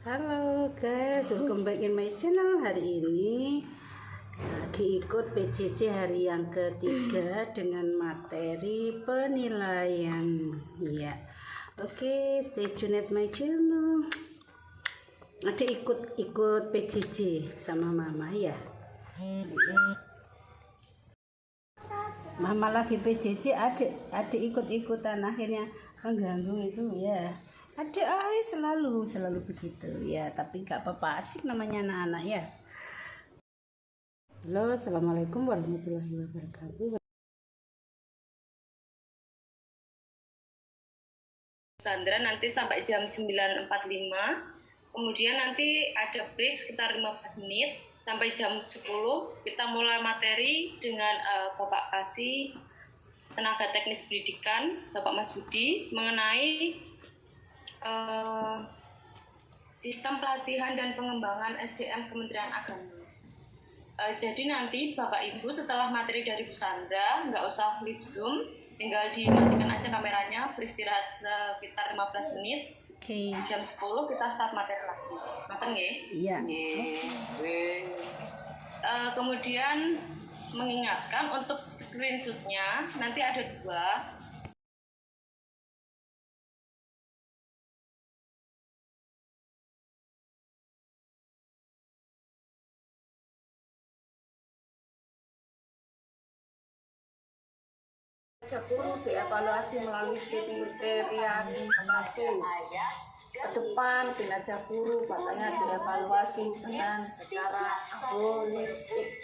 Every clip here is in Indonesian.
Halo guys, welcome back in my channel. Hari ini lagi ikut PJJ hari yang ketiga dengan materi penilaian. Ya, oke, stay tune at my channel. Adik ikut PJJ sama mama ya. Mama lagi PJJ, adik ikut-ikutan, akhirnya mengganggu itu ya. Ada selalu begitu ya, tapi nggak apa-apa, asik namanya anak-anak ya. Halo, assalamualaikum warahmatullahi wabarakatuh. Sandra nanti sampai jam 9.45, kemudian nanti ada break sekitar 15 menit sampai jam 10 kita mulai materi dengan Bapak Kasih Tenaga Teknis Pendidikan, Bapak Mas Budi, mengenai sistem pelatihan dan pengembangan SDM Kementerian Agama. Jadi nanti Bapak Ibu setelah materi dari Bu Sandra nggak usah live Zoom, tinggal dimatikan aja kameranya, beristirahat sekitar 15 menit. Oke. Jam 10 kita start materi lagi. Mateng ya? Iya. Kemudian mengingatkan untuk screenshotnya nanti ada 2. Guru dievaluasi melalui kriteria 1. Ke depan kinerja guru katanya dievaluasi dengan secara holistik.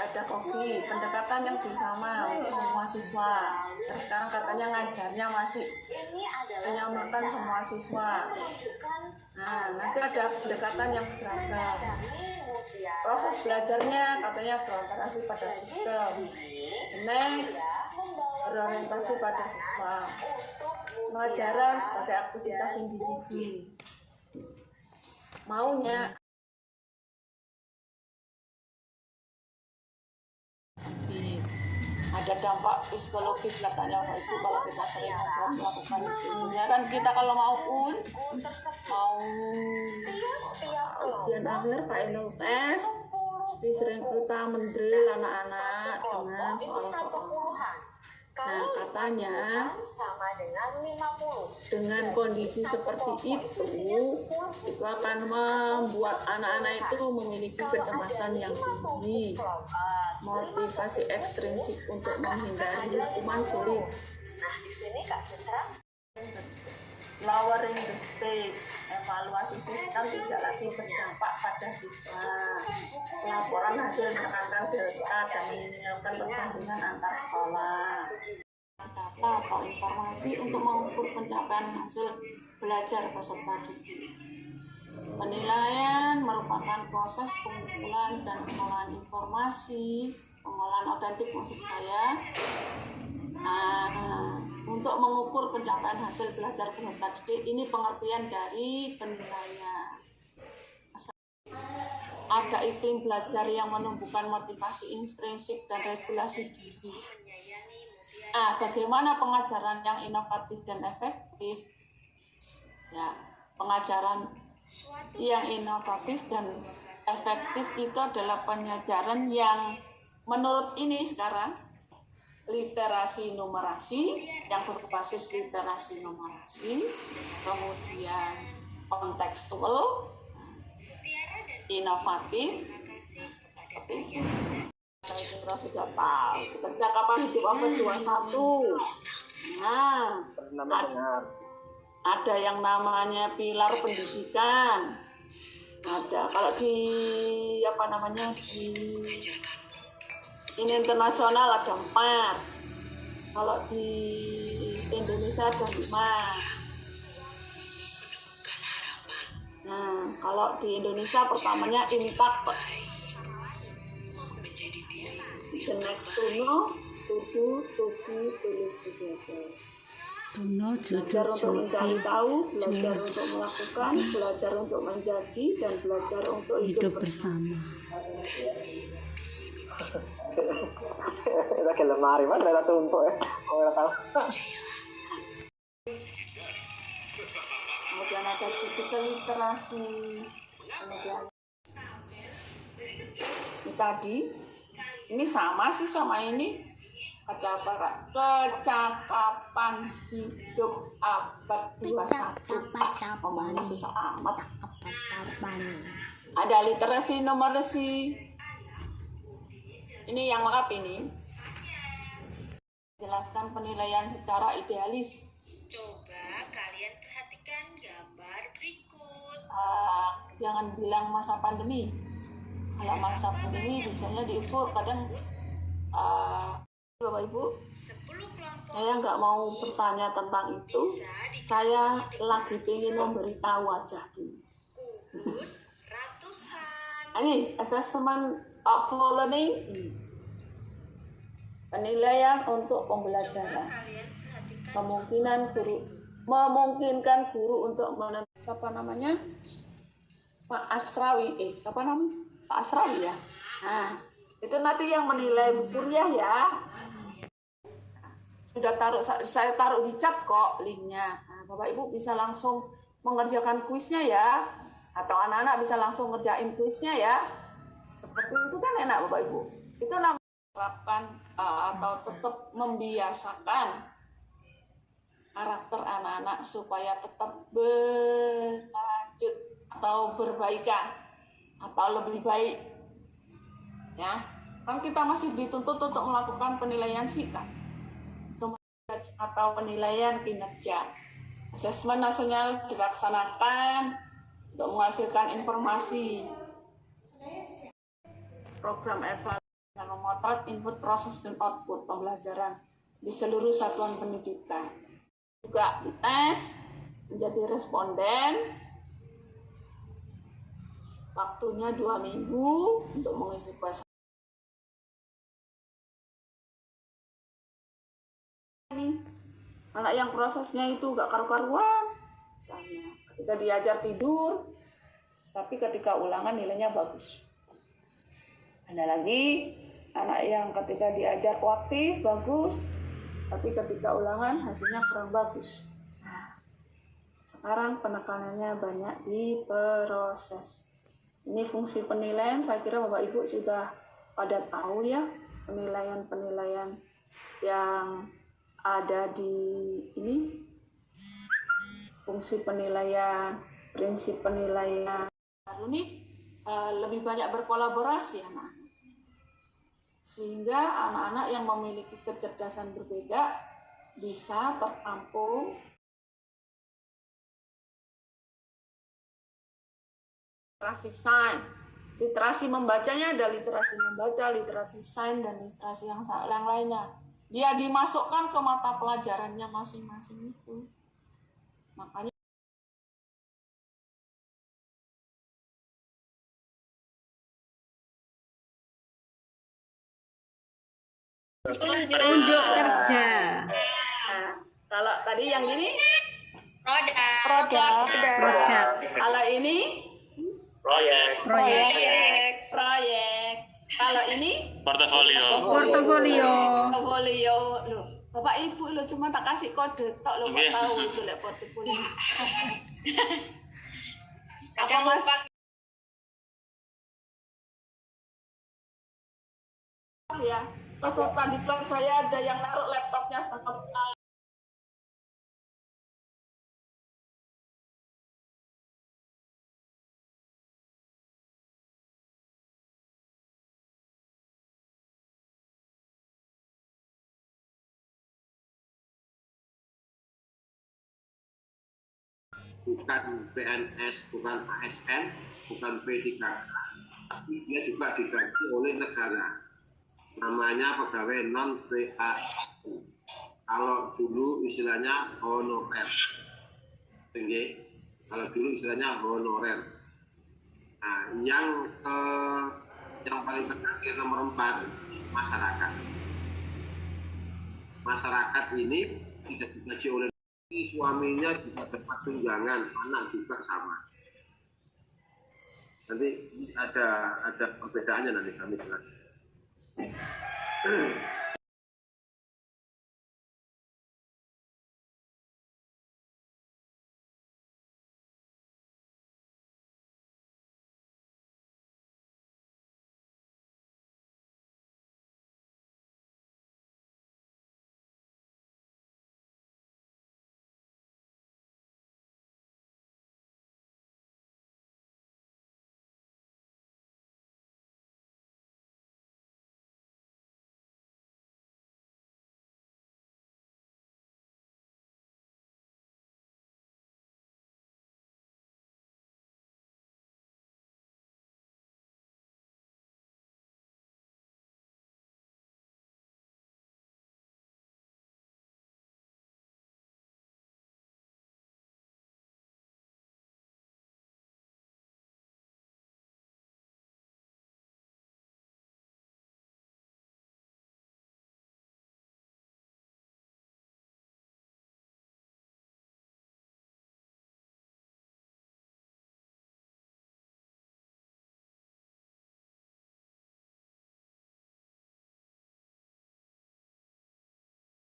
Pedagogi, pendekatan yang bersama untuk semua siswa. Terus sekarang katanya ngajarnya masih menyamakan semua siswa. Nanti ada pendekatan yang beragam. Proses belajarnya katanya berorientasi pada sistem. Next, berorientasi pada siswa. Pengajaran sebagai aktivitas individu. Maunya ada dampak psikologis katanya Pak Ibu kalau kita sering melakukan itu. Misalnya kan kita kalau mau ujian akhir final test, mesti sering kita mendrill anak-anak dengan soal-soal. Nah katanya dengan kondisi seperti itu akan membuat anak-anak itu memiliki kecemasan yang tinggi, motivasi ekstrinsik untuk menghindari hukuman sulit. Nah di sini Kak Citra. Lowering the stakes, evaluasi sistem tidak lagi berdampak pada siswa. Laporan hasil menangkan delta dan menyiapkan perbandingan antar sekolah. Data atau informasi untuk mengukur pencapaian hasil belajar peserta didik. Penilaian merupakan proses pengumpulan dan pengolahan informasi, pengolahan otentik maksud saya. Untuk mengukur pencapaian hasil belajar peserta didik, ini pengertian dari penilaian. Ada iklim belajar yang menumbuhkan motivasi intrinsik dan regulasi diri. Bagaimana pengajaran yang inovatif dan efektif? Ya, pengajaran yang inovatif dan efektif itu adalah pengajaran yang menurut ini sekarang literasi numerasi, yang berbasis literasi numerasi, kemudian kontekstual, inovatif. Saya sudah tahu percakapan hidup abad 21. Ada yang namanya pilar pendidikan. Ada kalau di ini internasional ada 4. Kalau di Indonesia ada 5. Kalau di Indonesia pertamanya impact. The next to know, to do, to be, to live together. Belajar untuk mencari tahu, belajar untuk melakukan, belajar untuk menjadi, dan belajar untuk hidup bersama. Kita ke lemari, mana ada tumpuk ya? Oh, tahu. ke literasi. Kemudian ini tadi, ini sama sih sama ini. Kecakapan hidup abad 21. Ngomongnya susah amat. Ada literasi numerasi. Ini yang lengkap ini. Jelaskan penilaian secara idealis. Coba kalian perhatikan gambar berikut. Jangan bilang masa pandemi. Kalau masa pandemi biasanya diukur kadang Bapak Ibu, 10 kelompok saya nggak mau bertanya tentang itu. Saya lagi ingin memberitahu aja dulu. kubus ratusan. Ini assessment of learning, penilaian untuk pembelajaran. Kalian perhatikan Memungkinkan guru untuk menentukan apa namanya, Pak Asrawi, apa namanya, Pak Asrawi ya. Nah, itu nanti yang menilai Bu Surya ya. Sudah saya taruh di chat kok linknya. Nah, Bapak Ibu bisa langsung mengerjakan kuisnya ya, atau anak-anak bisa langsung ngerjain kuisnya ya. Seperti itu kan enak Bapak Ibu. Itu namanya menerapkan atau tetap membiasakan karakter anak-anak supaya tetap berlanjut atau berbaikan atau lebih baik. Ya, kan kita masih dituntut untuk melakukan penilaian sikap atau penilaian kinerja. Asesmen nasional dilaksanakan untuk menghasilkan informasi. Program evaluasi yang memotret input, proses, dan output pembelajaran di seluruh satuan pendidikan. Juga dites menjadi responden. Waktunya 2 minggu untuk mengisi kuesioner. Ini anak yang prosesnya itu gak karu-karuan, misalnya ketika diajar tidur, tapi ketika ulangan nilainya bagus. Ada lagi anak yang ketika diajar aktif bagus, tapi ketika ulangan hasilnya kurang bagus. Nah, sekarang penekanannya banyak di proses. Ini fungsi penilaian, saya kira Bapak Ibu sudah pada tahu ya, penilaian-penilaian yang ada di ini, fungsi penilaian, prinsip penilaian. Baru nih lebih banyak berkolaborasi anak-anak, sehingga anak-anak yang memiliki kecerdasan berbeda bisa tertampung. Literasi sains, literasi membacanya ada literasi membaca, literasi sains, dan literasi yang lainnya. Dia dimasukkan ke mata pelajarannya masing-masing itu. Makanya Tunjuk kerja. nah, kalau tadi yang ini Produk. Produk. kalau ini Proyek. proyek. Kalau ini Portofolio. portofolio. Loh, Bapak Ibu lo cuma tak kasih kode tok lo kok tahu itu lek portofolio. Kadang Mas? lupa. Ya, peserta di kelas saya ada yang naruh laptopnya setengah. Bukan PNS, bukan ASN, bukan P3K, tapi dia juga digaji oleh negara. Namanya pegawai non PAU. Kalau dulu istilahnya honorer. Kalau dulu istilahnya honorer. Nah, yang paling terakhir nomor 4, masyarakat. Masyarakat ini tidak digaji oleh suaminya juga dapat tunjangan, anak juga sama. Nanti ada perbedaannya nanti kami jelaskan.